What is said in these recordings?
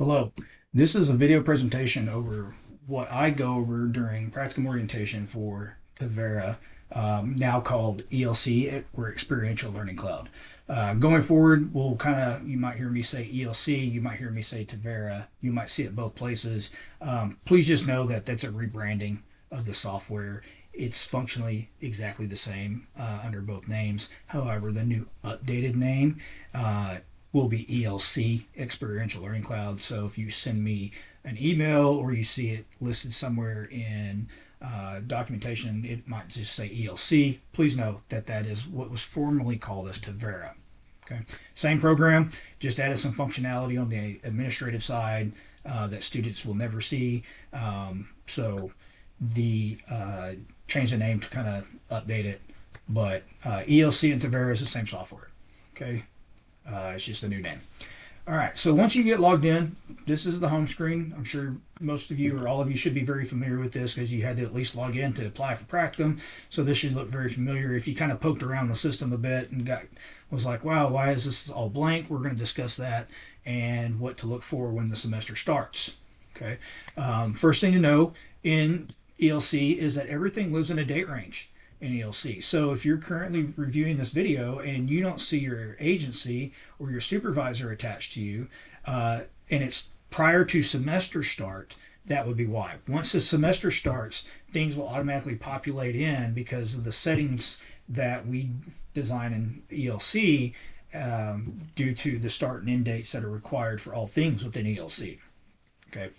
Hello, this is a video presentation over what I go over during practicum orientation for Tavera, now called ELC, or Experiential Learning Cloud. Going forward, you might hear me say ELC, you might hear me say Tavera, you might see it both places. Please just know that that's a rebranding of the software. It's functionally exactly the same under both names. However, the new updated name will be ELC, Experiential Learning Cloud. So if you send me an email or you see it listed somewhere in documentation, it might just say ELC. Please know that that is what was formerly called as Tavera. Okay, same program, just added some functionality on the administrative side that students will never see. So the change the name to kind of update it, but ELC and Tavera is the same software. Okay, it's just a new name. All right, so once you get logged in, this is the home screen. I'm sure most of you or all of you should be very familiar with this because you had to at least log in to apply for practicum. So this should look very familiar. If you kind of poked around the system a bit and was like, wow, why is this all blank? We're going to discuss that and what to look for when the semester starts. Okay, first thing to know in ELC is that everything lives in a date range in ELC. So if you're currently reviewing this video and you don't see your agency or your supervisor attached to you, and it's prior to semester start, that would be why. Once the semester starts, things will automatically populate in because of the settings that we design in ELC due to the start and end dates that are required for all things within ELC. Okay,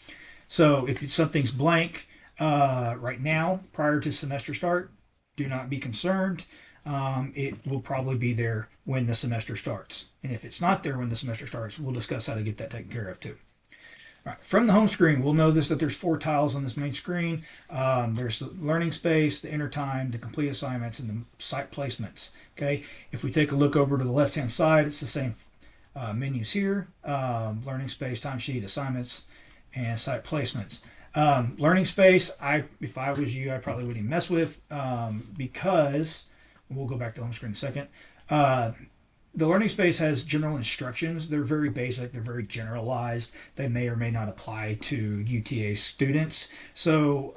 so if something's blank right now prior to semester start, do not be concerned. It will probably be there when the semester starts. And if it's not there when the semester starts, we'll discuss how to get that taken care of too. All right, from the home screen, we'll notice that there's 4 tiles on this main screen. There's the learning space, the inner time, the complete assignments, and the site placements. Okay, if we take a look over to the left-hand side, it's the same menus here: learning space, timesheet, assignments, and site placements. Learning space, if I was you, I probably wouldn't even mess with because we'll go back to home screen in a second. The learning space has general instructions. They're very basic. They're very generalized. They may or may not apply to UTA students. So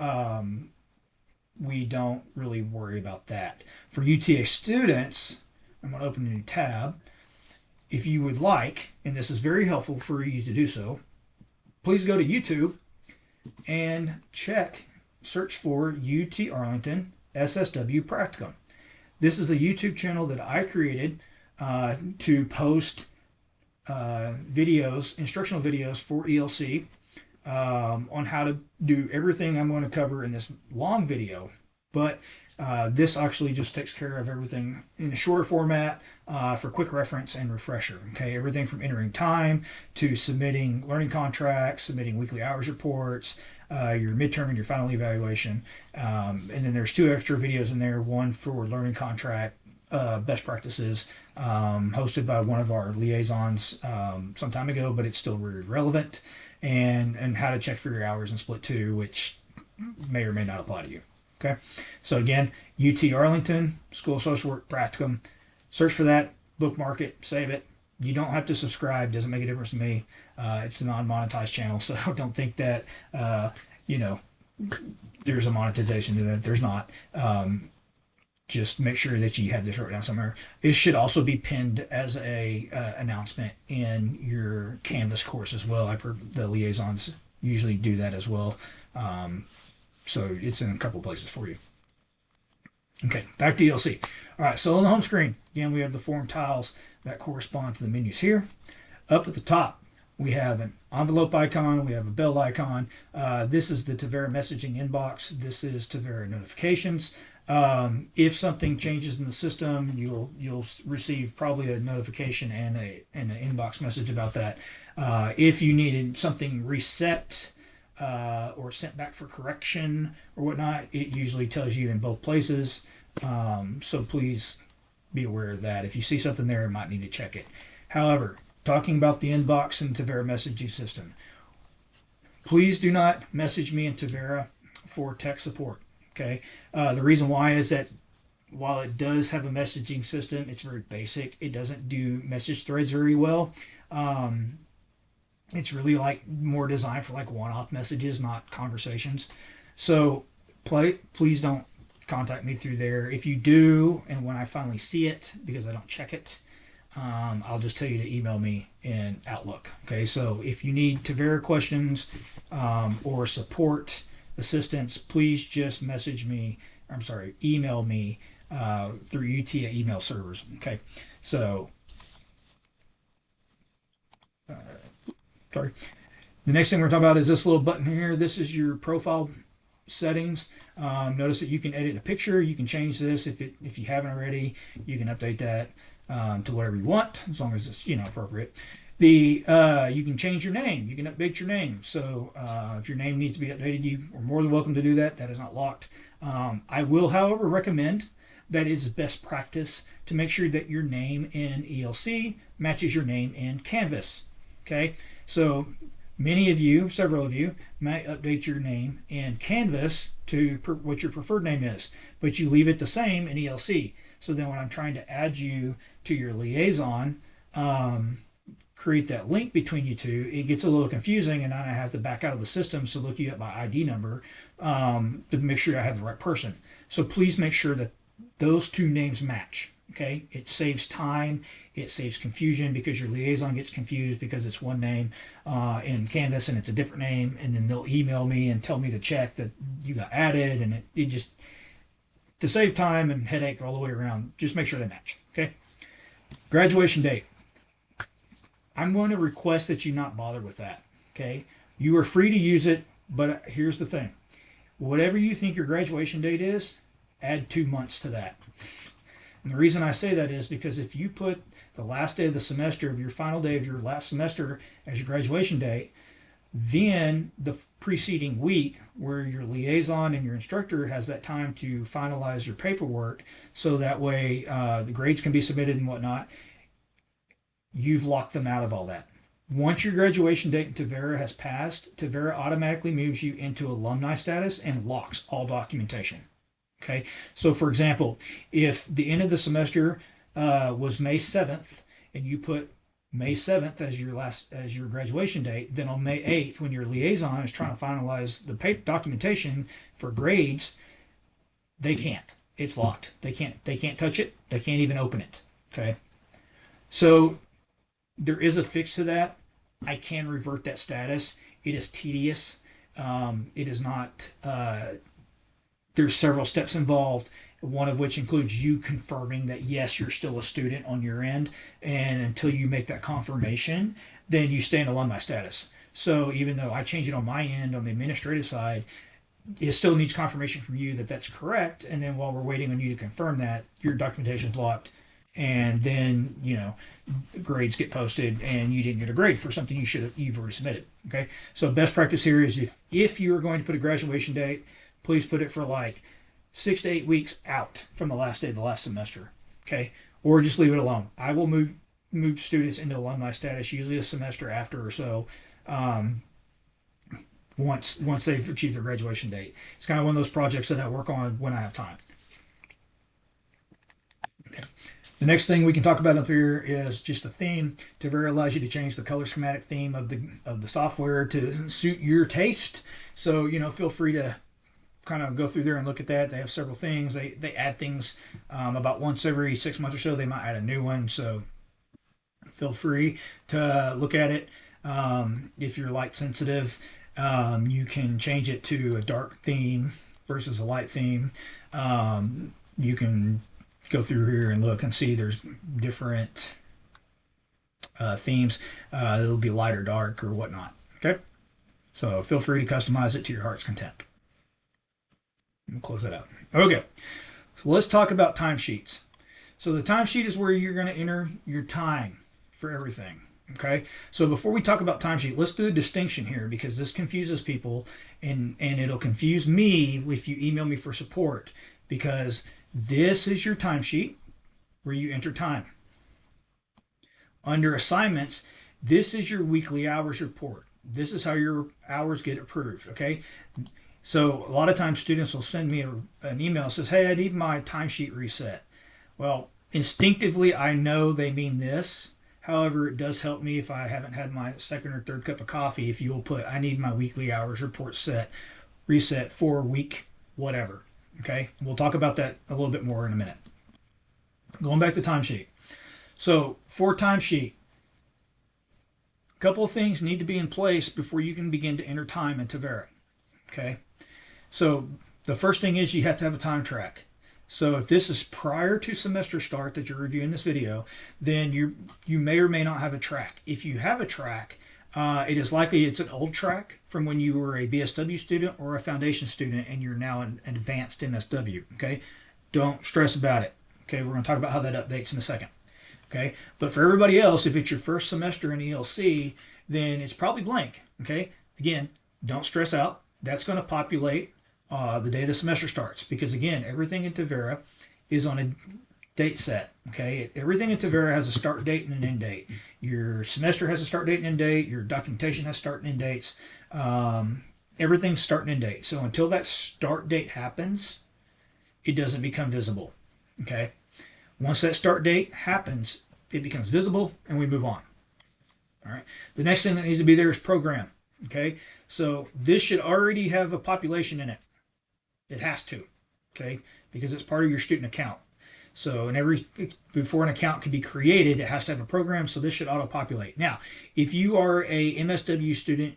we don't really worry about that. For UTA students, I'm going to open a new tab. If you would like, and this is very helpful for you to do so, please go to YouTube and search for UT Arlington SSW Practicum. This is a YouTube channel that I created to post instructional videos for ELC on how to do everything I'm going to cover in this long video. But this actually just takes care of everything in a shorter format for quick reference and refresher. Okay, everything from entering time to submitting learning contracts, submitting weekly hours reports, your midterm and your final evaluation. And then there's 2 extra videos in there, one for learning contract best practices, hosted by one of our liaisons some time ago, but it's still very relevant, and how to check for your hours in Split 2, which may or may not apply to you. Okay, so again, UT Arlington School of Social Work Practicum. Search for that, bookmark it, save it. You don't have to subscribe; doesn't make a difference to me. It's a non-monetized channel, so don't think that there's a monetization to that. There's not. Just make sure that you have this wrote down somewhere. It should also be pinned as a announcement in your Canvas course as well. The liaisons usually do that as well. So it's in a couple places for you. Okay, back to ELC. All right, so on the home screen, again, we have the form tiles that correspond to the menus here. Up at the top, we have an envelope icon. We have a bell icon. This is the Tavera messaging inbox. This is Tavera notifications. If something changes in the system, you'll receive probably a notification and an inbox message about that. If you needed something reset or sent back for correction or whatnot, it usually tells you in both places. So please be aware of that. If you see something there, you might need to check it. However, talking about the inbox and Tavera messaging system, please do not message me in Tavera for tech support. Okay, the reason why is that while it does have a messaging system, it's very basic. It doesn't do message threads very well. It's really like more designed for like one-off messages, not conversations. So please don't contact me through there. If you do, and when I finally see it, because I don't check it, I'll just tell you to email me in Outlook. Okay, so if you need Tavera questions or support assistance, please just message me. I'm sorry, email me through UT email servers. Okay, so sorry. The next thing we're talking about is this little button here. This is your profile settings. Notice that you can edit a picture. You can change this if you haven't already. You can update that to whatever you want, as long as it's appropriate. You can change your name. You can update your name. So if your name needs to be updated, you are more than welcome to do that. That is not locked. I will, however, recommend that is best practice to make sure that your name in ELC matches your name in Canvas. Okay, so many of you, several of you, might update your name in Canvas to what your preferred name is, but you leave it the same in ELC. So then when I'm trying to add you to your liaison, create that link between you two, it gets a little confusing, and then I have to back out of the system to look you up by ID number to make sure I have the right person. So please make sure that those two names match. Okay, it saves time, it saves confusion, because your liaison gets confused because it's one name in Canvas and it's a different name, and then they'll email me and tell me to check that you got added, and it just, to save time and headache all the way around, just make sure they match. Okay, graduation date. I'm going to request that you not bother with that. Okay, you are free to use it, but here's the thing: whatever you think your graduation date is, add 2 months to that. And the reason I say that is because if you put the last day of the semester, your final day of your last semester, as your graduation date, then the preceding week, where your liaison and your instructor has that time to finalize your paperwork, so that way the grades can be submitted and whatnot, you've locked them out of all that. Once your graduation date in Tavera has passed, Tavera automatically moves you into alumni status and locks all documentation. Okay, so for example, if the end of the semester was May 7th, and you put May 7th as your graduation date, then on May 8th, when your liaison is trying to finalize the paper documentation for grades, they can't. It's locked. They can't touch it. They can't even open it. Okay, so there is a fix to that. I can revert that status. It is tedious. It is not. There's several steps involved, one of which includes you confirming that yes, you're still a student on your end, and until you make that confirmation, then you stay in alumni status. So even though I change it on my end on the administrative side, it still needs confirmation from you that that's correct. And then while we're waiting on you to confirm that, your documentation's locked, and then the grades get posted, and you didn't get a grade for something you've already submitted. Okay, so best practice here is if you're going to put a graduation date, please put it for like 6 to 8 weeks out from the last day of the last semester. Okay, or just leave it alone. I will move students into alumni status usually a semester after or so. Once they've achieved their graduation date, it's kind of one of those projects that I work on when I have time. Okay. The next thing we can talk about up here is just the theme. Tavera allows you to change the color schematic theme of the software to suit your taste. So feel free to kind of go through there and look at that. They have several things. They add things about once every 6 months or so. They might add a new one. So feel free to look at it. If you're light sensitive, you can change it to a dark theme versus a light theme. You can go through here and look and see there's different themes. It'll be light or dark or whatnot. Okay, so feel free to customize it to your heart's content. We'll close that out. Okay, so let's talk about timesheets. So the timesheet is where you're going to enter your time for everything. Okay, so before we talk about timesheet, let's do a distinction here, because this confuses people, and it'll confuse me if you email me for support, because this is your timesheet where you enter time. Under assignments, this is your weekly hours report. This is how your hours get approved. Okay, so a lot of times students will send me an email that says, hey, I need my timesheet reset. Well, instinctively, I know they mean this. However, it does help me if I haven't had my second or third cup of coffee. If you'll put, I need my weekly hours report set, reset for week, whatever. Okay. We'll talk about that a little bit more in a minute. Going back to timesheet. So for timesheet, a couple of things need to be in place before you can begin to enter time into Vera. Okay. So the first thing is you have to have a time track. So if this is prior to semester start that you're reviewing this video, then you may or may not have a track. If you have a track, it is likely it's an old track from when you were a BSW student or a foundation student and you're now an advanced MSW. Okay, don't stress about it. Okay, we're going to talk about how that updates in a second. Okay, but for everybody else, if it's your first semester in ELC, then it's probably blank. Okay, again, don't stress out. That's going to populate the day the semester starts, because again, everything in Tavera is on a date set. Okay, everything in Tavera has a start date and an end date. Your semester has a start date and end date. Your documentation has start and end dates. Everything's start and end date. So until that start date happens, it doesn't become visible. Okay, once that start date happens, it becomes visible and we move on. All right, the next thing that needs to be there is program. Okay, so this should already have a population in it. It has to, okay, because it's part of your student account. So before an account can be created, it has to have a program, so this should auto-populate. Now, if you are a MSW student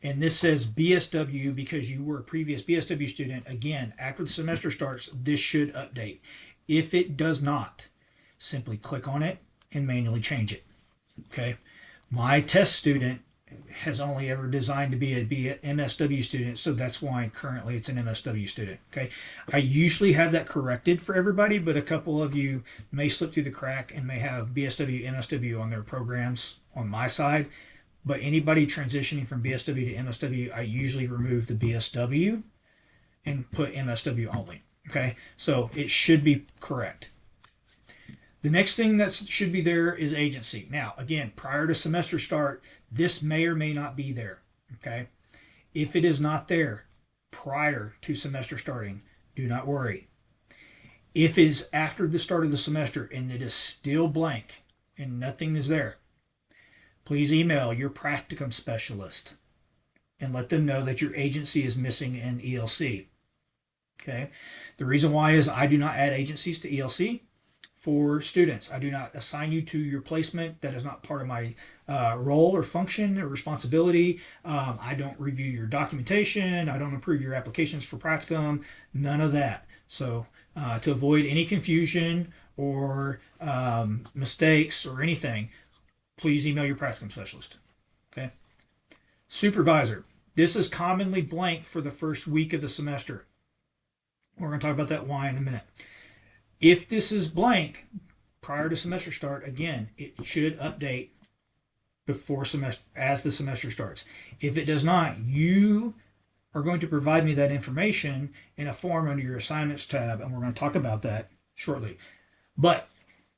and this says BSW because you were a previous BSW student, again, after the semester starts, this should update. If it does not, simply click on it and manually change it, okay? My test student has only ever designed to be an MSW student, so that's why currently it's an MSW student. Okay, I usually have that corrected for everybody, but a couple of you may slip through the crack and may have BSW, MSW on their programs on my side. But anybody transitioning from BSW to MSW, I usually remove the BSW and put MSW only. Okay, so it should be correct. The next thing that should be there is agency. Now, again, prior to semester start, this may or may not be there, okay? If it is not there prior to semester starting, do not worry. If it is after the start of the semester and it is still blank and nothing is there, please email your practicum specialist and let them know that your agency is missing in ELC, okay? The reason why is I do not add agencies to ELC. For students, I do not assign you to your placement. That is not part of my role or function or responsibility. I don't review your documentation. I don't approve your applications for practicum. None of that. So to avoid any confusion or mistakes or anything, please email your practicum specialist. Okay. Supervisor. This is commonly blank for the first week of the semester. We're going to talk about that why in a minute. If this is blank prior to semester start, again, it should update before semester as the semester starts. If it does not, you are going to provide me that information in a form under your assignments tab, and we're going to talk about that shortly. But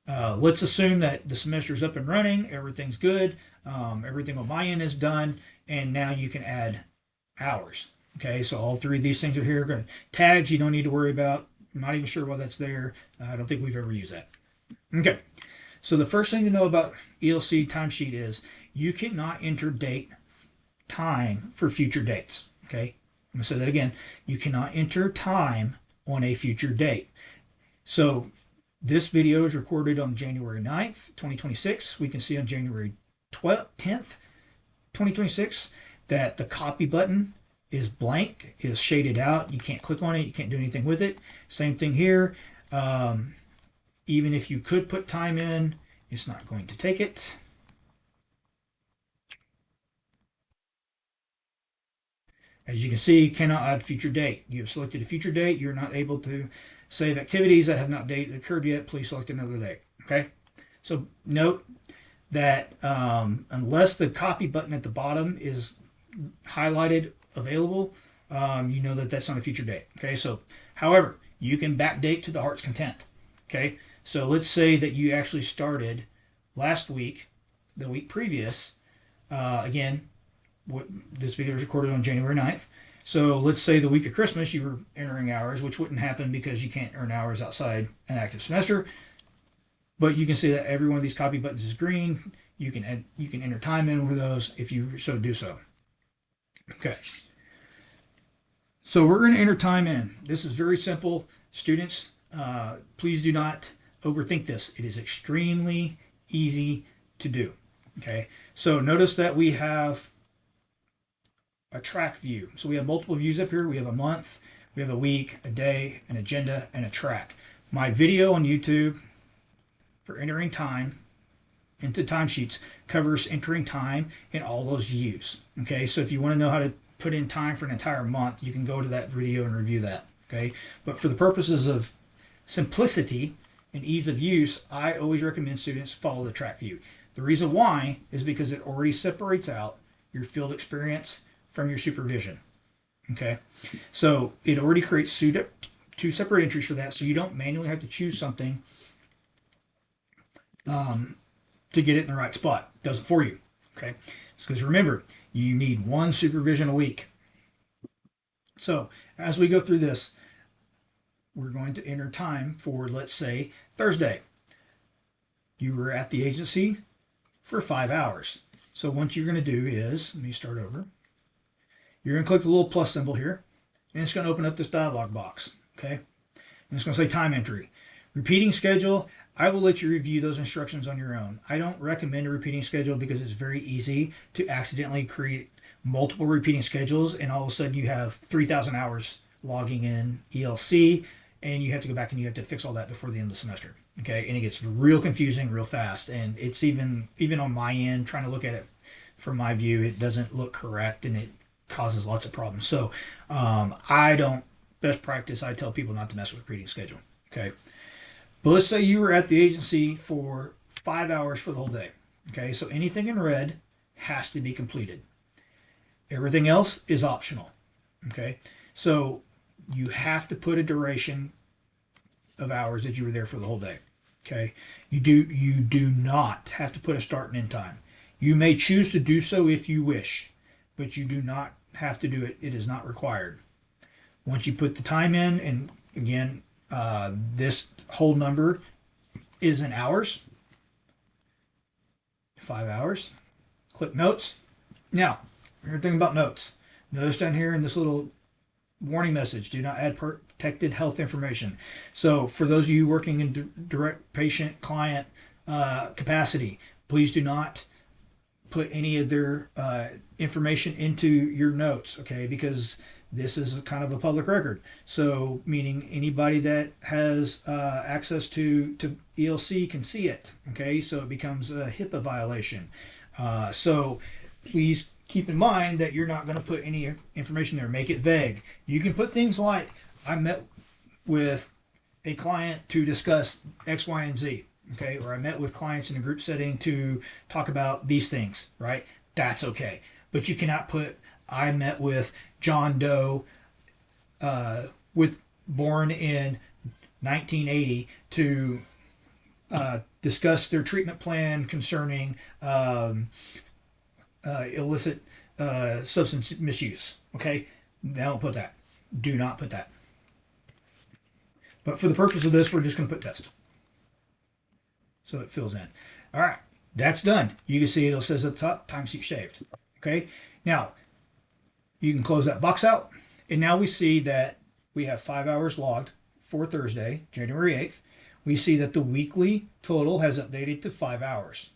let's assume that the semester is up and running, everything's good, everything on my end is done, and now you can add hours. Okay, so all three of these things are here. Tags you don't need to worry about. I'm not even sure why that's there. I don't think we've ever used that. Okay, so the first thing to know about ELC timesheet is you cannot enter date time for future dates. Okay, I'm going to say that again. You cannot enter time on a future date. So this video is recorded on January 9th, 2026. We can see on January 10th, 2026, that the copy button is blank, is shaded out. You can't click on it. You can't do anything with it. Same thing here. Even if you could put time in, it's not going to take it. As you can see, cannot add future date. You have selected a future date. You're not able to save activities that have not occurred yet. Please select another date. Okay. So note that unless the copy button at the bottom is highlighted available, you know that that's not a future date. Okay, so however, you can backdate to the heart's content. Okay, so let's say that you actually started last week, the week previous. Again, this video was recorded on January 9th. So let's say the week of Christmas you were entering hours, which wouldn't happen because you can't earn hours outside an active semester. But you can see that every one of these copy buttons is green. You can enter time in over those if you so do so. Okay. So we're going to enter time in. This is very simple. Students, please do not overthink this. It is extremely easy to do. Okay. So notice that we have a track view. So we have multiple views up here. We have a month, we have a week, a day, an agenda, and a track. My video on YouTube for entering time into timesheets covers entering time in all those views. Okay, so if you want to know how to put in time for an entire month, you can go to that video and review that. Okay, but for the purposes of simplicity and ease of use, I always recommend students follow the track view. The reason why is because it already separates out your field experience from your supervision. Okay, so it already creates two separate entries for that, so you don't manually have to choose something to get it in the right spot. It does it for you. Okay, because remember, you need one supervision a week. So as we go through this, we're going to enter time for, let's say, Thursday. You were at the agency for 5 hours. So what you're going to do is, let me start over. You're going to click the little plus symbol here, and it's going to open up this dialog box. Okay, and it's going to say time entry. Repeating schedule, I will let you review those instructions on your own. I don't recommend a repeating schedule because it's very easy to accidentally create multiple repeating schedules, and all of a sudden you have 3,000 hours logging in ELC, and you have to go back and you have to fix all that before the end of the semester. Okay, and it gets real confusing real fast, and it's even on my end, trying to look at it from my view, it doesn't look correct, and it causes lots of problems. So best practice, I tell people not to mess with repeating schedule. Okay, but let's say you were at the agency for 5 hours for the whole day. Okay, so anything in red has to be completed. Everything else is optional. Okay, so you have to put a duration of hours that you were there for the whole day. Okay, you do not have to put a start and end time. You may choose to do so if you wish, but you do not have to do it. It is not required. Once you put the time in, and again, this whole number is in hours. 5 hours. Click notes. Now, everything about notes. Notice down here in this little warning message, do not add protected health information. So for those of you working in direct patient client capacity, please do not put any of their information into your notes, okay? Because this is kind of a public record. So meaning anybody that has access to ELC can see it, okay? So it becomes a HIPAA violation. So please keep in mind that you're not going to put any information there. Make it vague. You can put things like, I met with a client to discuss X, Y, and Z, okay? Or I met with clients in a group setting to talk about these things, right? That's okay. But you cannot put, I met with John Doe, born in 1980, to discuss their treatment plan concerning illicit substance misuse. Okay, don't put that. Do not put that. But for the purpose of this, we're just going to put test. So it fills in. All right, that's done. You can see it says at the top, timesheet saved. Okay, now you can close that box out. And now we see that we have 5 hours logged for Thursday, January 8th. We see that the weekly total has updated to 5 hours.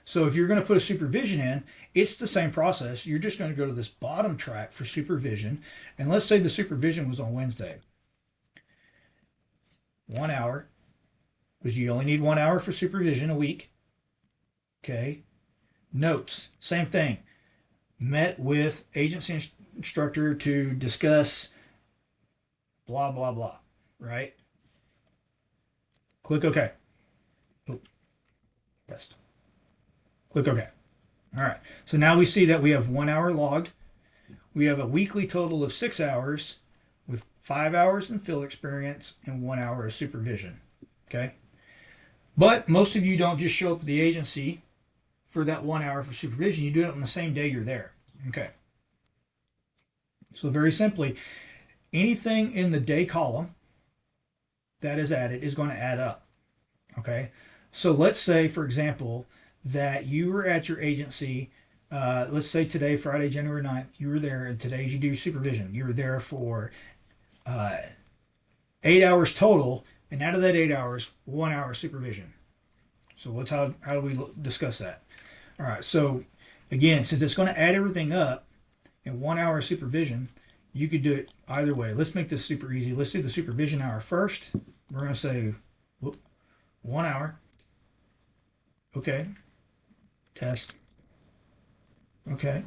So if you're going to put a supervision in, it's the same process. You're just going to go to this bottom track for supervision. And let's say the supervision was on Wednesday. 1 hour, because you only need 1 hour for supervision a week. Okay. Notes, same thing. Met with agency instructor to discuss blah, blah, blah, right? Click OK. Test. Click OK. All right. So now we see that we have 1 hour logged. We have a weekly total of 6 hours with 5 hours in field experience and 1 hour of supervision. Okay. But most of you don't just show up at the agency for that 1 hour for supervision. You do it on the same day you're there. Okay. So very simply, anything in the day column that is added is going to add up. Okay. So let's say, for example, that you were at your agency. Let's say today, Friday, January 9th, you were there, and today you do supervision. You were there for uh, 8 hours total, and out of that 8 hours, 1 hour supervision. So how do we discuss that? All right. So again, since it's going to add everything up in 1 hour supervision, you could do it either way. Let's make this super easy. Let's do the supervision hour first. We're going to say 1 hour. Okay. Test. Okay.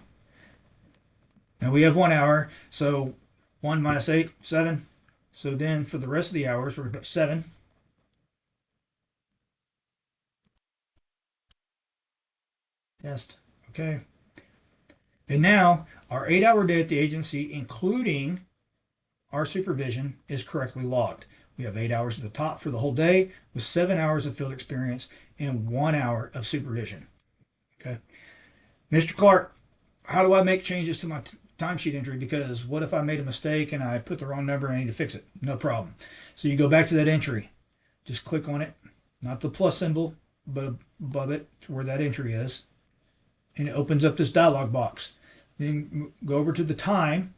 Now we have 1 hour. So 1 minus 8, 7. So then for the rest of the hours, we're going to put 7. Test. Okay. And now our 8 hour day at the agency, including our supervision, is correctly logged. We have 8 hours at the top for the whole day with 7 hours of field experience and 1 hour of supervision. Okay. Mr. Clark, how do I make changes to my timesheet entry? Because what if I made a mistake and I put the wrong number and I need to fix it? No problem. So you go back to that entry, just click on it, not the plus symbol, but above it where that entry is, and it opens up this dialog box. Then go over to the time,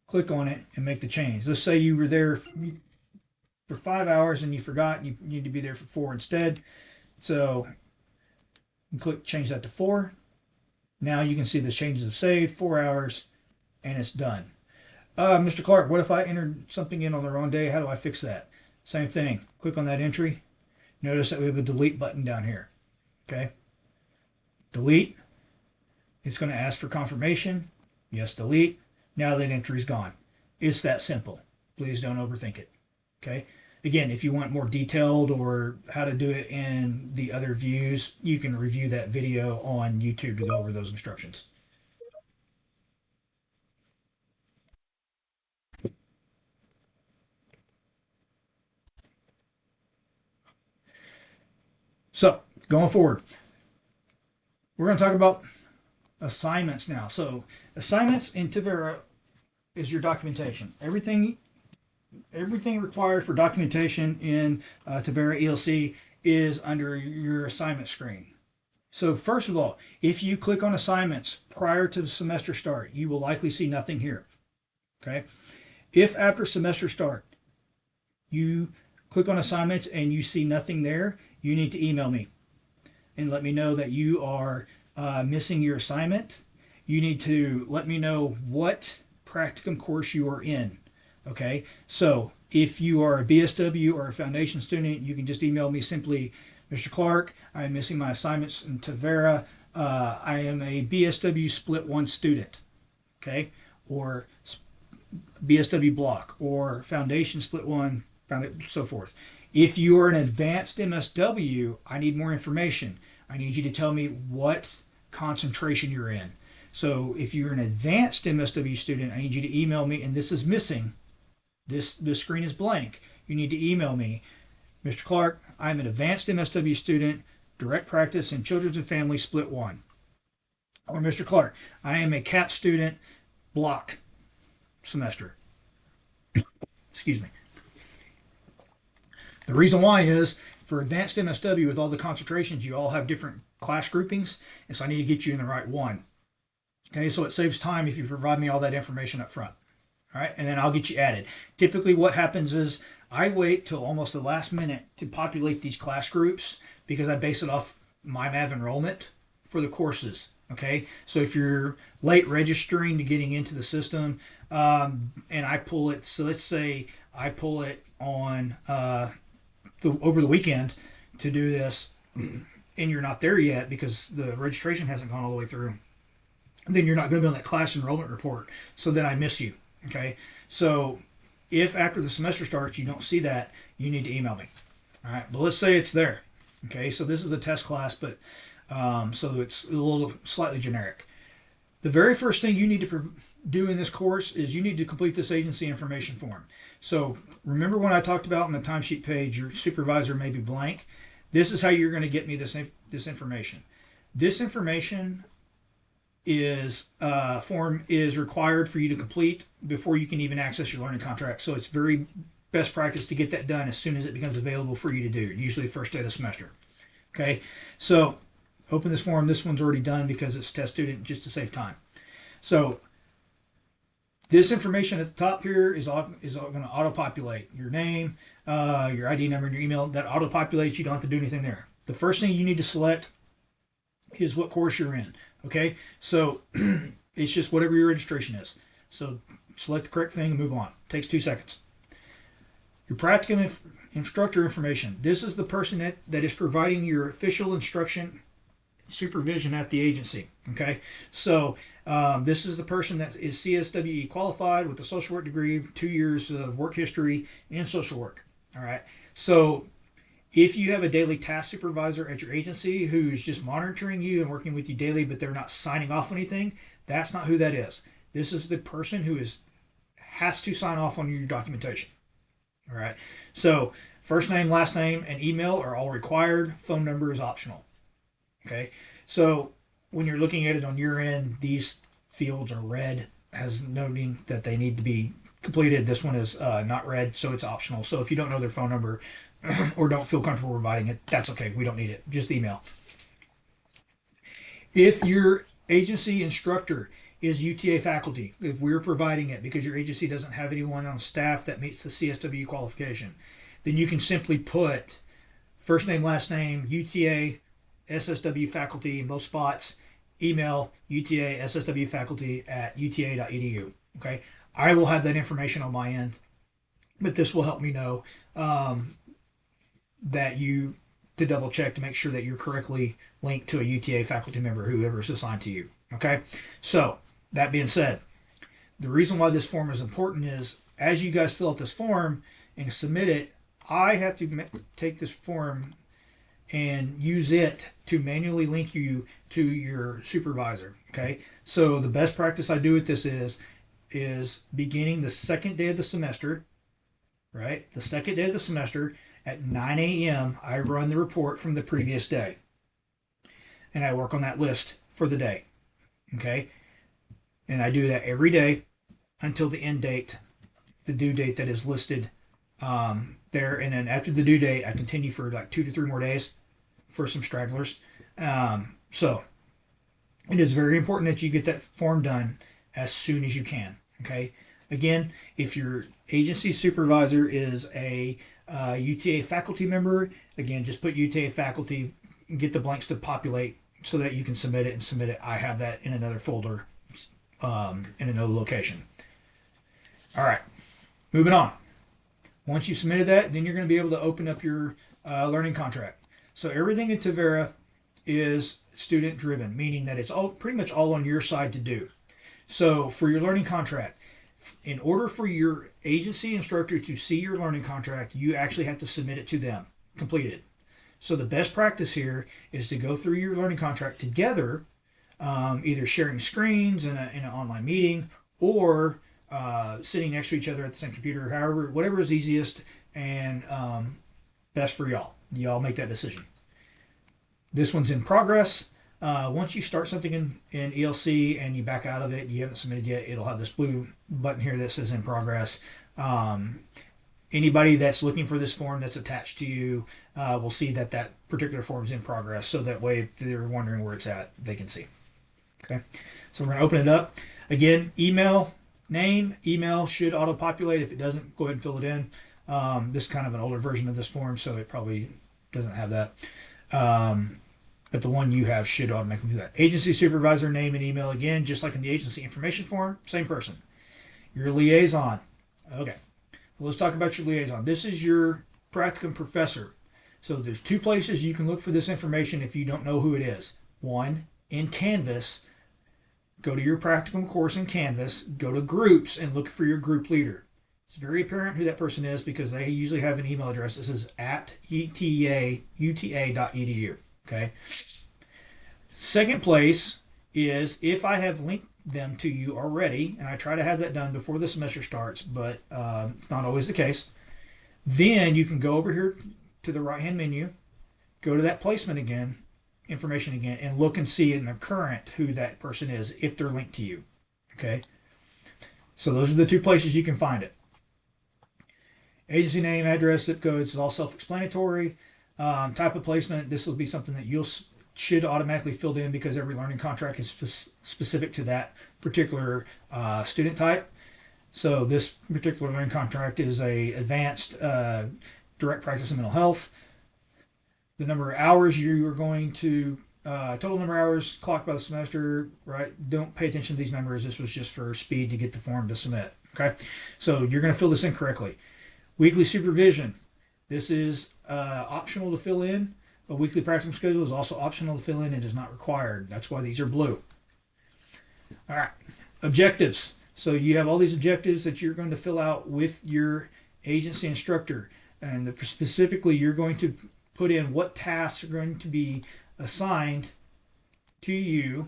click on it, and make the change. Let's say you were there for 5 hours and you forgot and you need to be there for 4 instead. So you click change that to 4. Now you can see the changes have saved, 4 hours, and it's done. Mr. Clark, what if I entered something in on the wrong day? How do I fix that? Same thing. Click on that entry. Notice that we have a delete button down here. Okay. Delete. It's going to ask for confirmation. Yes, delete. Now that entry's gone. It's that simple. Please don't overthink it. Okay. Again, if you want more detailed or how to do it in the other views, you can review that video on YouTube to go over those instructions. So, going forward, we're going to talk about assignments now. So, assignments in Tavera is your documentation. Everything required for documentation in Tavera ELC is under your assignment screen. So first of all, if you click on assignments prior to the semester start, you will likely see nothing here. Okay. If after semester start you click on assignments and you see nothing there, you need to email me and let me know that you are missing your assignment. You need to let me know what practicum course you are in. Okay, so if you are a BSW or a foundation student, you can just email me simply, Mr. Clark, I am missing my assignments in Tavera. I am a BSW Split 1 student. Okay, or BSW block or foundation Split 1, so forth. If you are an advanced MSW, I need more information. I need you to tell me what concentration you're in. So if you're an advanced MSW student, I need you to email me, and this is missing. This screen is blank. You need to email me, Mr. Clark, I'm an advanced MSW student, direct practice in children's and family Split 1. Or Mr. Clark, I am a CAP student, block semester. Excuse me. The reason why is for advanced MSW with all the concentrations, you all have different class groupings, and so I need to get you in the right one. Okay, so it saves time if you provide me all that information up front. All right, and then I'll get you added. Typically what happens is I wait till almost the last minute to populate these class groups because I base it off MyMav enrollment for the courses. Okay, so if you're late registering to getting into the system, and I pull it, so let's say I pull it on over the weekend to do this, and you're not there yet because the registration hasn't gone all the way through, then you're not going to be on that class enrollment report. So then I miss you. Okay, so if after the semester starts you don't see that, you need to email me. All right, but let's say it's there. Okay, so this is a test class, but so it's a little slightly generic. The very first thing you need to do in this course is you need to complete this agency information form. So remember when I talked about on the timesheet page, your supervisor may be blank. This is how you're going to get me this information. This information form is required for you to complete before you can even access your learning contract. So it's very best practice to get that done as soon as it becomes available for you to do, usually the first day of the semester. Okay, so open this form. This one's already done because it's test student, just to save time. So this information at the top here is all going to auto-populate your name, your ID number, and your email. That auto-populates. You don't have to do anything there. The first thing you need to select is what course you're in. Okay, so it's just whatever your registration is. So select the correct thing and move on. Takes 2 seconds. Your practicum instructor information. This is the person that is providing your official instruction supervision at the agency. Okay, so this is the person that is CSWE qualified with a social work degree, 2 years of work history in social work. All right, so if you have a daily task supervisor at your agency who's just monitoring you and working with you daily, but they're not signing off on anything, that's not who that is. This is the person who has to sign off on your documentation. All right, so first name, last name, and email are all required. Phone number is optional. Okay, so when you're looking at it on your end, these fields are red as noting that they need to be completed. This one is not red, so it's optional. So if you don't know their phone number or don't feel comfortable providing it, that's okay. We don't need it. Just email. If your agency instructor is UTA faculty, if we're providing it because your agency doesn't have anyone on staff that meets the CSW qualification, then you can simply put first name, last name, UTA, SSW faculty in both spots, email UTA SSW faculty at uta.edu. Okay, I will have that information on my end, but this will help me know that you to double check to make sure that you're correctly linked to a UTA faculty member, whoever is assigned to you. Okay, so that being said, the reason why this form is important is as you guys fill out this form and submit it, I have to take this form and use it to manually link you to your supervisor. Okay, so the best practice I do with this is beginning the second day of the semester, right? The second day of the semester at 9 a.m. I run the report from the previous day, and I work on that list for the day. Okay, and I do that every day until the end date, the due date that is listed there, and then after the due date, I continue for like 2 to 3 more days for some stragglers. So it is very important that you get that form done as soon as you can. Okay. Again, if your agency supervisor is a UTA faculty member, again, just put UTA faculty, get the blanks to populate so that you can submit it and submit it. I have that in another folder in another location. All right, moving on. Once you submitted that, then you're going to be able to open up your learning contract. So everything in Tavera is student driven, meaning that it's all pretty much all on your side to do. So for your learning contract, in order for your agency instructor to see your learning contract, you actually have to submit it to them completed. So the best practice here is to go through your learning contract together, either sharing screens in an online meeting or sitting next to each other at the same computer, however, whatever is easiest and best for y'all. Y'all make that decision. This one's in progress. Once you start something in ELC and you back out of it, you haven't submitted yet, it'll have this blue button here that says in progress. Anybody that's looking for this form that's attached to you will see that that particular form is in progress. So that way, if they're wondering where it's at, they can see. Okay, so we're going to open it up. Again, email, name, email should auto-populate. If it doesn't, go ahead and fill it in. This is kind of an older version of this form, so it probably doesn't have that. But the one you have should automatically do that. Agency supervisor name and email, again, just like in the agency information form, same person. Your liaison. Okay, well, let's talk about your liaison. This is your practicum professor. So there's 2 places you can look for this information if you don't know who it is. One, in Canvas, go to your practicum course in Canvas, go to groups and look for your group leader. It's very apparent who that person is because they usually have an email address that says at uta.edu. Okay. Second place is if I have linked them to you already, and I try to have that done before the semester starts, but it's not always the case. Then you can go over here to the right-hand menu, go to that placement again, information again, and look and see in the current who that person is if they're linked to you. Okay. So those are the 2 places you can find it. Agency name, address, zip codes is all self-explanatory. Type of placement, this will be something that you should automatically filled in because every learning contract is specific to that particular student type. So this particular learning contract is a advanced direct practice in mental health. The number of hours you are going to total number of hours clocked by the semester, right? Don't pay attention to these numbers. This was just for speed to get the form to submit. Okay, so you're going to fill this in correctly. Weekly supervision. This is optional to fill in. A weekly practicum schedule is also optional to fill in and is not required. That's why these are blue. All right, objectives. So you have all these objectives that you're going to fill out with your agency instructor, and specifically you're going to put in what tasks are going to be assigned to you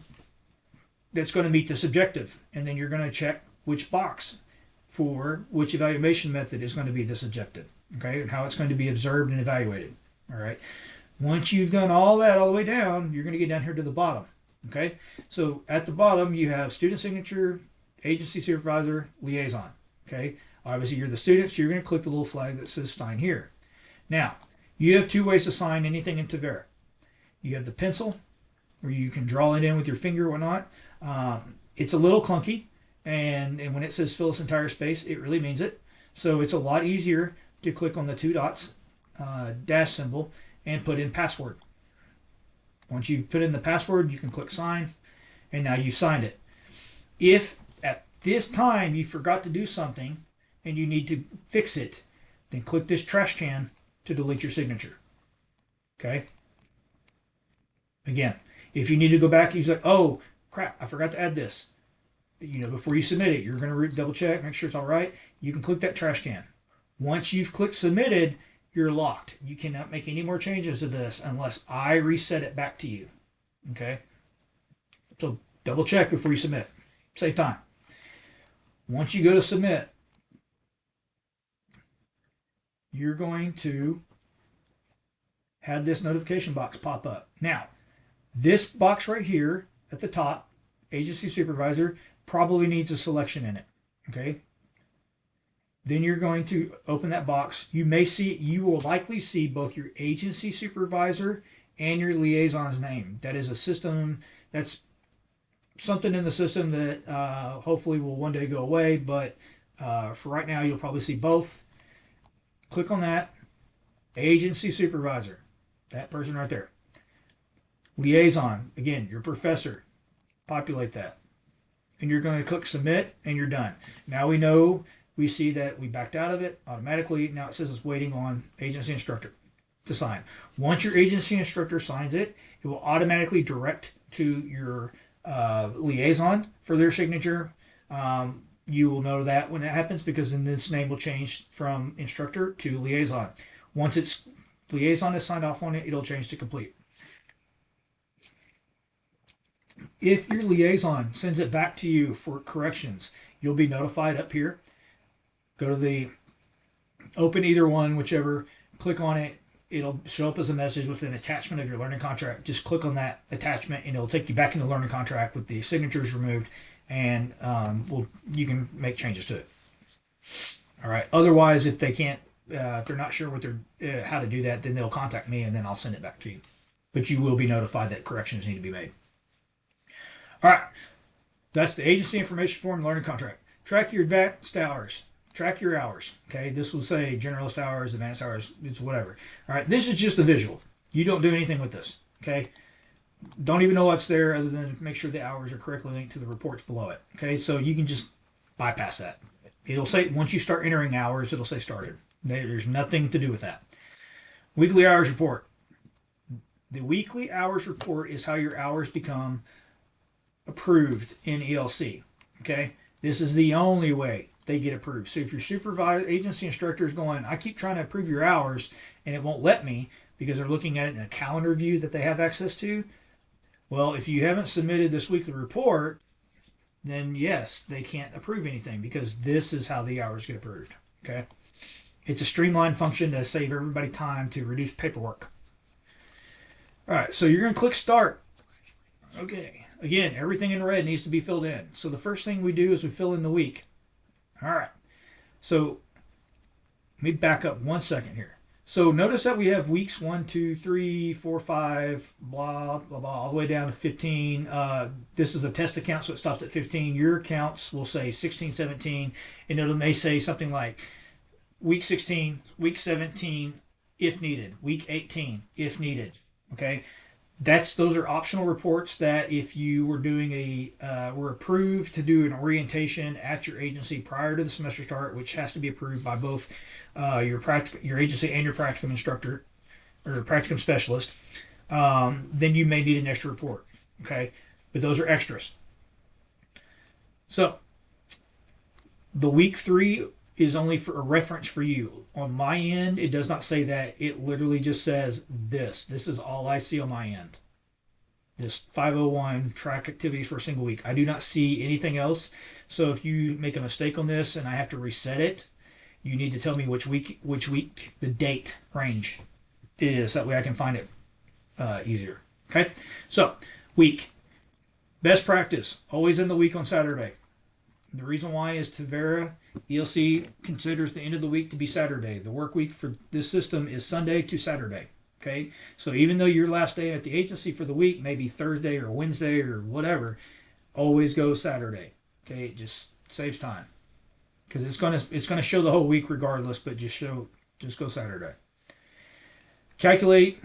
that's going to meet this objective, and then you're going to check which box for which evaluation method is going to be this objective, okay, and how it's going to be observed and evaluated. All right, once you've done all that all the way down, you're going to get down here to the bottom. Okay, so at the bottom you have student signature, agency supervisor, liaison. Okay, obviously you're the student, so you're going to click the little flag that says sign here. Now you have two ways to sign anything in Tavera. You have the pencil, where you can draw it in with your finger or whatnot. It's a little clunky, and when it says fill this entire space, it really means it. So it's a lot easier to click on the two dots, dash symbol, and put in password. Once you've put in the password, you can click sign, and now you've signed it. If at this time you forgot to do something and you need to fix it, then click this trash can to delete your signature. Okay? Again, if you need to go back, you're like, oh crap, I forgot to add this. Before you submit it, you're going to double check, make sure it's all right. You can click that trash can. Once you've clicked submitted, you're locked. You cannot make any more changes to this unless I reset it back to you. Okay? So double check before you submit. Save time. Once you go to submit, you're going to have this notification box pop up. Now, this box right here at the top, agency supervisor, probably needs a selection in it. Okay? Then you're going to open that box. You will likely see both your agency supervisor and your liaison's name. That is a system, that's something in the system that hopefully will one day go away, but for right now, you'll probably see both. Click on that. Agency supervisor, that person right there. Liaison, again, your professor. Populate that. And you're going to click submit, and you're done. Now we see that we backed out of it automatically. Now it says it's waiting on agency instructor to sign. Once your agency instructor signs it, it will automatically direct to your liaison for their signature. You will know that when it happens because then this name will change from instructor to liaison. Once it's liaison is signed off on it, it'll change to complete. If your liaison sends it back to you for corrections, you'll be notified up here. Go to the open either one, whichever, click on it. It'll show up as a message with an attachment of your learning contract. Just click on that attachment and it'll take you back into the learning contract with the signatures removed, and you can make changes to it. All right. Otherwise, if they can't, if they're not sure what they're how to do that, then they'll contact me and then I'll send it back to you. But you will be notified that corrections need to be made. All right. That's the agency information form, learning contract. Track your advanced hours. Track your hours. Okay, this will say generalist hours, advanced hours, it's whatever. All right, this is just a visual. You don't do anything with this. Okay, don't even know what's there other than make sure the hours are correctly linked to the reports below it. Okay, so you can just bypass that. It'll say once you start entering hours, it'll say started. There's nothing to do with that. Weekly hours report. The weekly hours report is how your hours become approved in ELC. Okay, this is the only way they get approved. So if your supervisor, agency instructor is going, I keep trying to approve your hours and it won't let me because they're looking at it in a calendar view that they have access to. Well, if you haven't submitted this weekly report, then yes, they can't approve anything because this is how the hours get approved. Okay. It's a streamlined function to save everybody time to reduce paperwork. All right. So you're going to click start. Okay. Again, everything in red needs to be filled in. So the first thing we do is we fill in the week. All right, so let me back up 1 second here. So notice that we have weeks 1, 2, 3, 4, 5, blah, blah, blah, all the way down to 15. This is a test account, so it stops at 15. Your accounts will say 16, 17, and it may say something like week 16, week 17, if needed, week 18, if needed. Okay. Those are optional reports that if you were doing were approved to do an orientation at your agency prior to the semester start, which has to be approved by both your agency and your practicum instructor or practicum specialist, then you may need an extra report. Okay, but those are extras. So the week 3 is only for a reference for you. On my end, it does not say that. It literally just says this. This is all I see on my end. This 501 track activities for a single week. I do not see anything else. So if you make a mistake on this and I have to reset it, you need to tell me which week, the date range is. That way I can find it easier. Okay? So, week. Best practice. Always in the week on Saturday. The reason why is Tavera ELC considers the end of the week to be Saturday. The work week for this system is Sunday to Saturday. Okay, so even though your last day at the agency for the week may be Thursday or Wednesday or whatever, always go Saturday. Okay, it just saves time because it's gonna show the whole week regardless, but just go Saturday. Calculate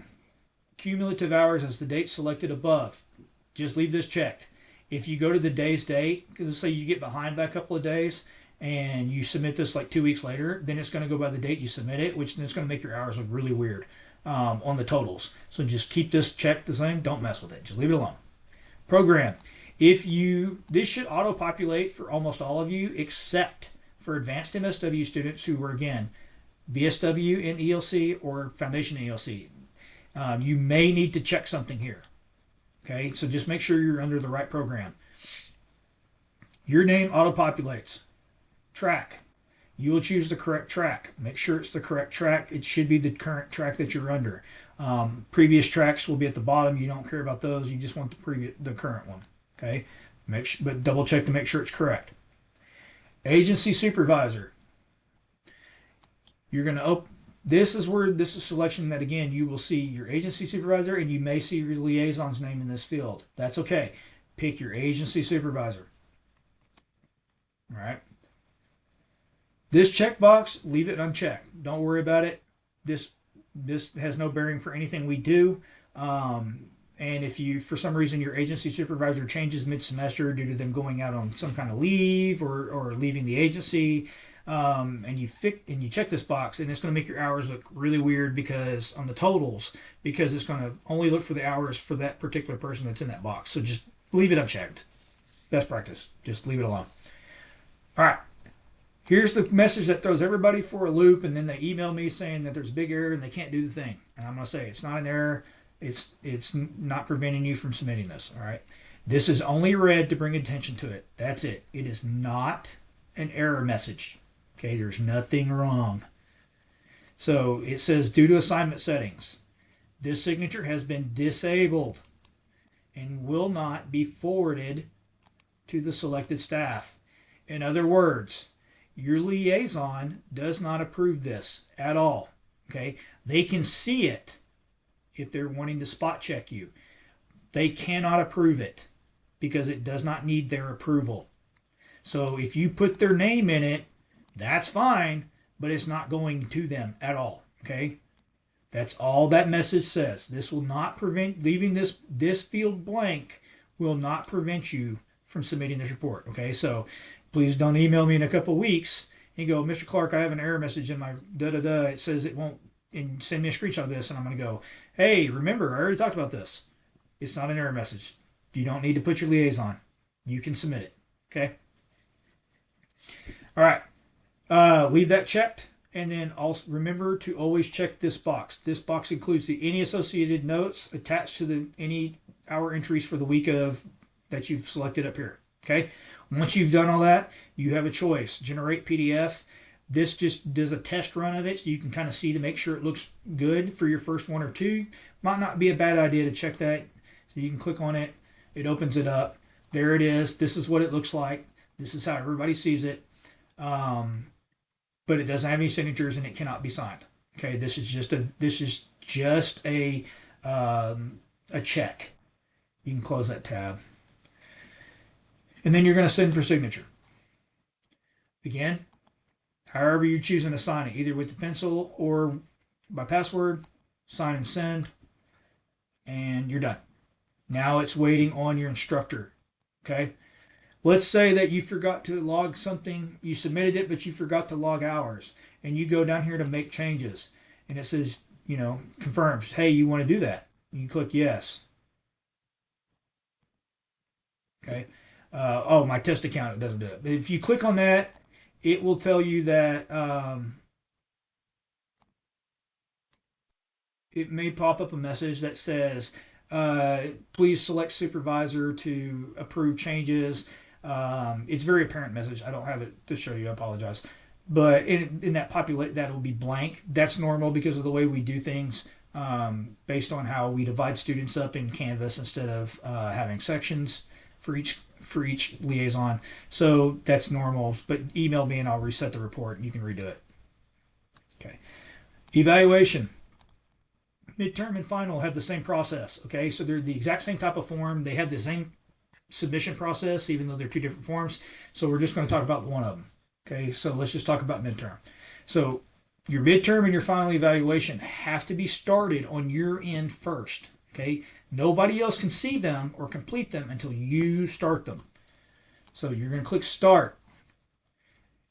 cumulative hours as the date selected above. Just leave this checked. If you go to the day's date, let's say you get behind by a couple of days and you submit this like 2 weeks later, then it's going to go by the date you submit it, which then it's going to make your hours look really weird on the totals. So just keep this checked the same. Don't mess with it. Just leave it alone. Program. This should auto-populate for almost all of you except for advanced MSW students who were, again, BSW in ELC or Foundation ELC. You may need to check something here. Okay, so just make sure you're under the right program. Your name auto-populates. Track. You will choose the correct track. Make sure it's the correct track. It should be the current track that you're under. Previous tracks will be at the bottom. You don't care about those. You just want the current one. Okay, but double check to make sure it's correct. Agency supervisor. You're going to this is a selection that, again, you will see your agency supervisor and you may see your liaison's name in this field. That's okay. Pick your agency supervisor. All right. This checkbox, leave it unchecked. Don't worry about it. This has no bearing for anything we do. And if you, for some reason, your agency supervisor changes mid-semester due to them going out on some kind of leave or leaving the agency, and you check this box, and it's going to make your hours look really weird because on the totals, because it's going to only look for the hours for that particular person that's in that box. So just leave it unchecked. Best practice. Just leave it alone. All right. Here's the message that throws everybody for a loop, and then they email me saying that there's a big error and they can't do the thing. And I'm going to say it's not an error. It's not preventing you from submitting this. All right. This is only read to bring attention to it. That's it. It is not an error message. Okay, there's nothing wrong. So it says, due to assignment settings, this signature has been disabled and will not be forwarded to the selected staff. In other words, your liaison does not approve this at all. Okay, they can see it if they're wanting to spot check you. They cannot approve it because it does not need their approval. So if you put their name in it, that's fine, but it's not going to them at all. Okay? That's all that message says. This will not prevent, leaving this field blank will not prevent you from submitting this report. Okay? So please don't email me in a couple weeks and go, Mr. Clark, I have an error message in my da-da-da. It says it won't, and send me a screenshot of this, and I'm going to go, hey, remember, I already talked about this. It's not an error message. You don't need to put your liaison. You can submit it. Okay? All right. Leave that checked, and then also remember to always check this box. This box includes any associated notes attached to any hour entries for the week of that you've selected up here. Okay? Once you've done all that, you have a choice. Generate PDF. This just does a test run of it so you can kind of see to make sure it looks good for your first one or two. Might not be a bad idea to check that. So you can click on it. It opens it up. There it is. This is what it looks like. This is how everybody sees it. But it doesn't have any signatures and it cannot be signed. Okay, this is just a check. You can close that tab, and then you're going to send for signature. Again, however you're choosing to sign it, either with the pencil or by password, sign and send, and you're done. Now it's waiting on your instructor. Okay. Let's say that you forgot to log something, you submitted it, but you forgot to log hours, and you go down here to make changes, and it says, confirms, hey, you want to do that. You click yes. Okay. Oh, my test account, it doesn't do it. But if you click on that, it will tell you that it may pop up a message that says, please select supervisor to approve changes. It's a very apparent message. I don't have it to show you. I apologize. But in that populate, that will be blank. That's normal because of the way we do things, based on how we divide students up in Canvas instead of having sections for each liaison. So that's normal. But email me and I'll reset the report and you can redo it. Okay. Evaluation. Midterm and final have the same process. Okay, so they're the exact same type of form. They have the same submission process, even though they're two different forms. So we're just going to talk about one of them. Okay, so let's just talk about midterm. So your midterm and your final evaluation have to be started on your end first. Okay, nobody else can see them or complete them until you start them. So you're going to click start.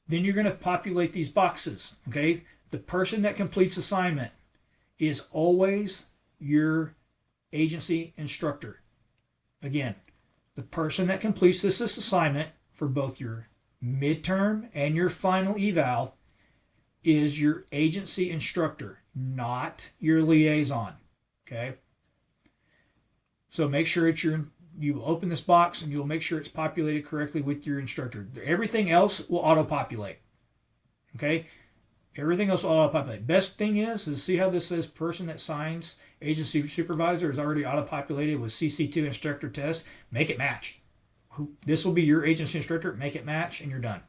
Then you're going to populate these boxes. Okay, the person that completes assignment is always your agency instructor. Again, the person that completes this assignment for both your midterm and your final eval is your agency instructor, not your liaison. Okay? So make sure you open this box and you'll make sure it's populated correctly with your instructor. Everything else will auto-populate. Okay? Everything else will auto-populate. Best thing is see how this says person that signs agency supervisor is already auto-populated with CC2 instructor test. Make it match. This will be your agency instructor. Make it match and you're done.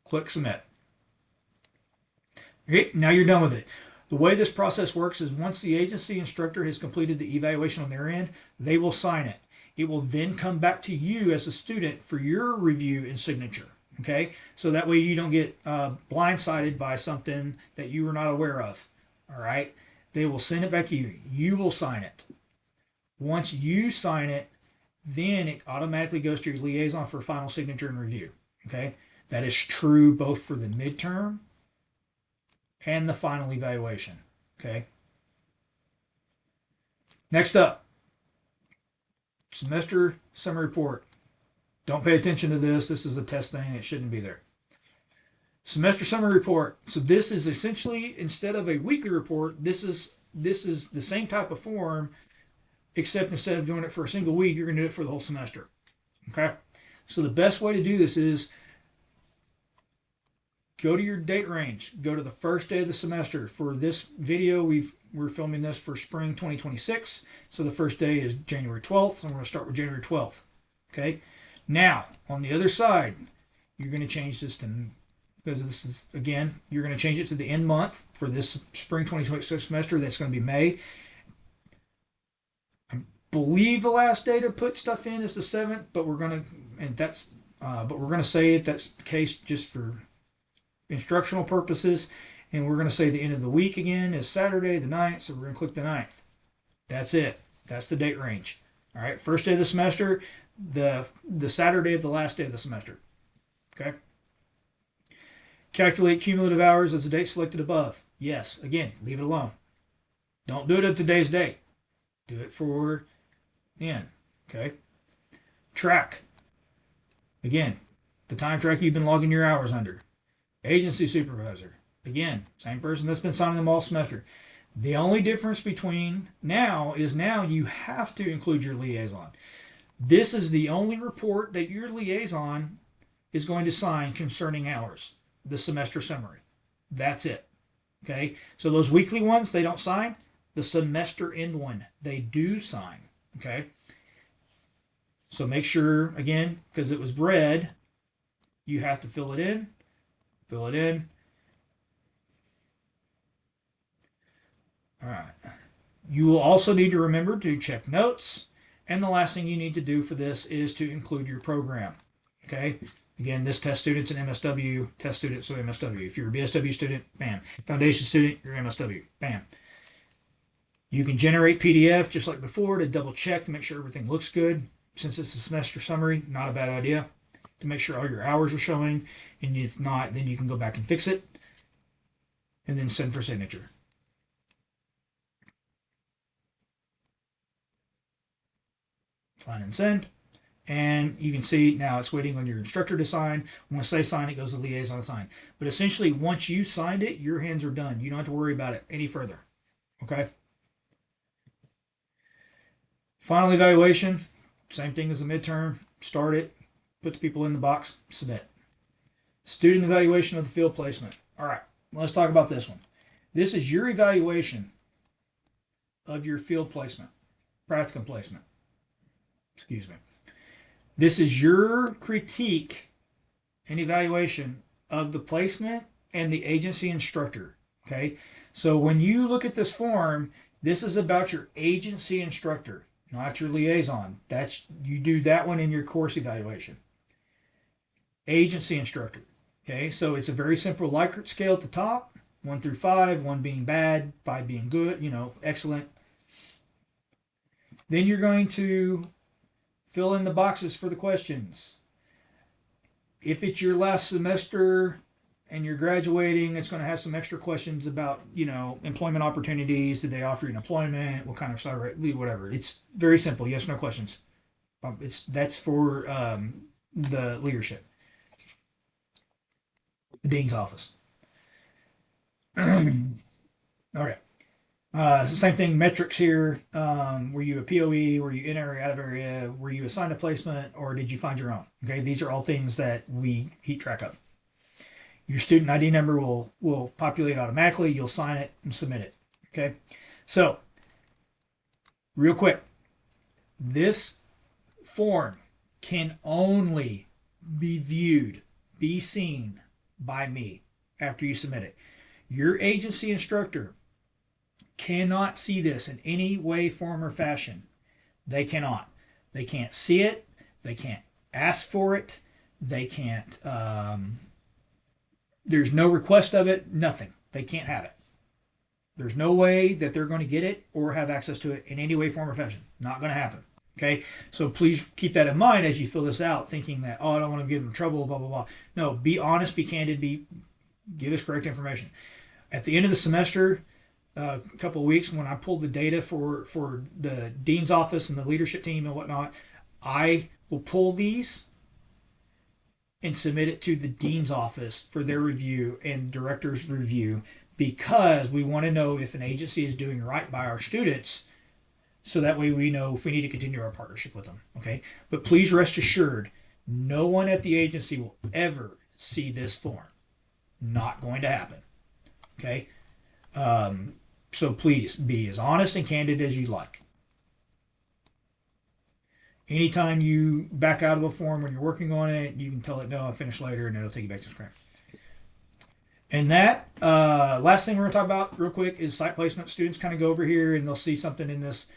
Click submit. Okay, now you're done with it. The way this process works is once the agency instructor has completed the evaluation on their end, they will sign it. It will then come back to you as a student for your review and signature. Okay, so that way you don't get blindsided by something that you were not aware of. All right, they will send it back to you. You will sign it. Once you sign it, then it automatically goes to your liaison for final signature and review. Okay, that is true both for the midterm and the final evaluation. Okay, next up, semester summary report. Don't pay attention to this. This is a test thing. It shouldn't be there. Semester summary report. So this is essentially, instead of a weekly report, this is the same type of form, except instead of doing it for a single week, you're going to do it for the whole semester. Okay? So the best way to do this is go to your date range. Go to the first day of the semester. For this video, we're filming this for spring 2026. So the first day is January 12th, and we're going to start with January 12th. Okay? Now, on the other side, you're going to change this to, because this is, again, you're going to change it to the end month for this spring 2026 semester. That's going to be May. I believe the last day to put stuff in is the 7th, but we're going to say that's the case just for instructional purposes. And we're going to say the end of the week again is Saturday, the 9th, so we're going to click the 9th. That's it. That's the date range. All right, first day of the semester, the Saturday of the last day of the semester. Okay. Calculate cumulative hours as the date selected above. Yes. Again, leave it alone. Don't do it at today's date. Do it for the end. Okay. Track. Again, the time track you've been logging your hours under. Agency supervisor. Again, same person that's been signing them all semester. The only difference between now you have to include your liaison. This is the only report that your liaison is going to sign concerning hours, the semester summary. That's it. Okay? So those weekly ones, they don't sign. The semester end one, they do sign. Okay? So make sure, again, because it was red, you have to fill it in. Fill it in. All right. You will also need to remember to check notes. And the last thing you need to do for this is to include your program. Okay. Again, this test student's an MSW, test student's an MSW. If you're a BSW student, bam. Foundation student, you're MSW, bam. You can generate PDF just like before to double check to make sure everything looks good. Since it's a semester summary, not a bad idea to make sure all your hours are showing. And if not, then you can go back and fix it and then send for signature. Sign and send. And you can see now it's waiting on your instructor to sign. Once they sign, it goes to liaison sign. But essentially, once you signed it, your hands are done. You don't have to worry about it any further. Okay? Final evaluation, same thing as the midterm. Start it, put the people in the box, submit. Student evaluation of the field placement. All right, let's talk about this one. This is your evaluation of your field placement, practicum placement. Excuse me. This is your critique and evaluation of the placement and the agency instructor. Okay, so when you look at this form, this is about your agency instructor, not your liaison. That's you do that one in your course evaluation. Agency instructor. Okay, so it's a very simple Likert scale at the top, 1 through 5, 1 being bad, 5 being good, excellent. Then you're going to fill in the boxes for the questions. If it's your last semester and you're graduating, it's going to have some extra questions about, employment opportunities. Did they offer you an employment? What kind of salary? Whatever. It's very simple. Yes, no questions. That's for the leadership, the dean's office. Okay. Same thing, metrics here. Were you a POE? Were you in area, out of area? Were you assigned a placement or did you find your own? Okay, these are all things that we keep track of. Your student ID number will populate automatically. You'll sign it and submit it. Okay, so real quick, this form can only be viewed, be seen by me after you submit it. Your agency instructor cannot see this in any way, form, or fashion. They cannot. They can't see it. They can't ask for it. They can't, there's no request of it, nothing. They can't have it. There's no way that they're going to get it or have access to it in any way, form, or fashion. Not going to happen. Okay? So please keep that in mind as you fill this out, thinking that, I don't want to get in trouble, blah, blah, blah. No, be honest, be candid, give us correct information. At the end of the semester, a couple of weeks when I pulled the data for the dean's office and the leadership team and whatnot, I will pull these and submit it to the dean's office for their review and director's review because we want to know if an agency is doing right by our students so that way we know if we need to continue our partnership with them. Okay, but please rest assured, no one at the agency will ever see this form. Not going to happen. Okay. So please be as honest and candid as you like. Anytime you back out of a form when you're working on it, you can tell it, no, I'll finish later, and it'll take you back to scratch. And that, last thing we're going to talk about real quick is site placement. Students kind of go over here and they'll see something in this.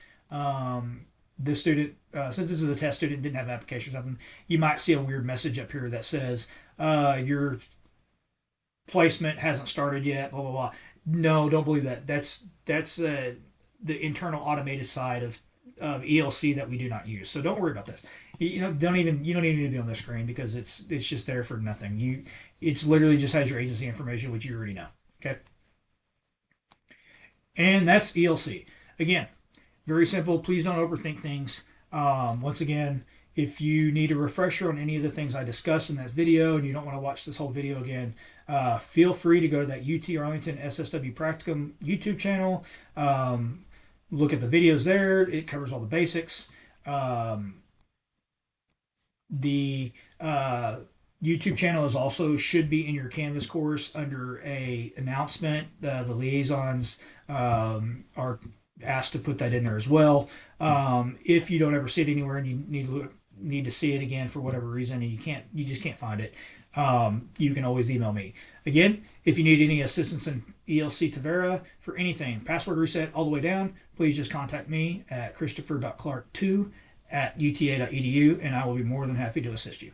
This student, since this is a test student, didn't have an application or something, you might see a weird message up here that says, your placement hasn't started yet, blah, blah, blah. No, don't believe that. That's the internal automated side of ELC that we do not use. So don't worry about this. You don't even need to be on the screen because it's just there for nothing. It's literally just has your agency information, which you already know. Okay. And that's ELC. Again, very simple. Please don't overthink things. Once again, if you need a refresher on any of the things I discussed in that video and you don't want to watch this whole video again, feel free to go to that UT Arlington SSW Practicum YouTube channel. Look at the videos there. It covers all the basics. The YouTube channel is also should be in your Canvas course under a announcement. The liaisons are asked to put that in there as well. If you don't ever see it anywhere and you need to need to see it again for whatever reason and you just can't find it, you can always email me. Again, if you need any assistance in ELC Tavera for anything, password reset all the way down, please just contact me at christopher.clark2 at uta.edu, and I will be more than happy to assist you.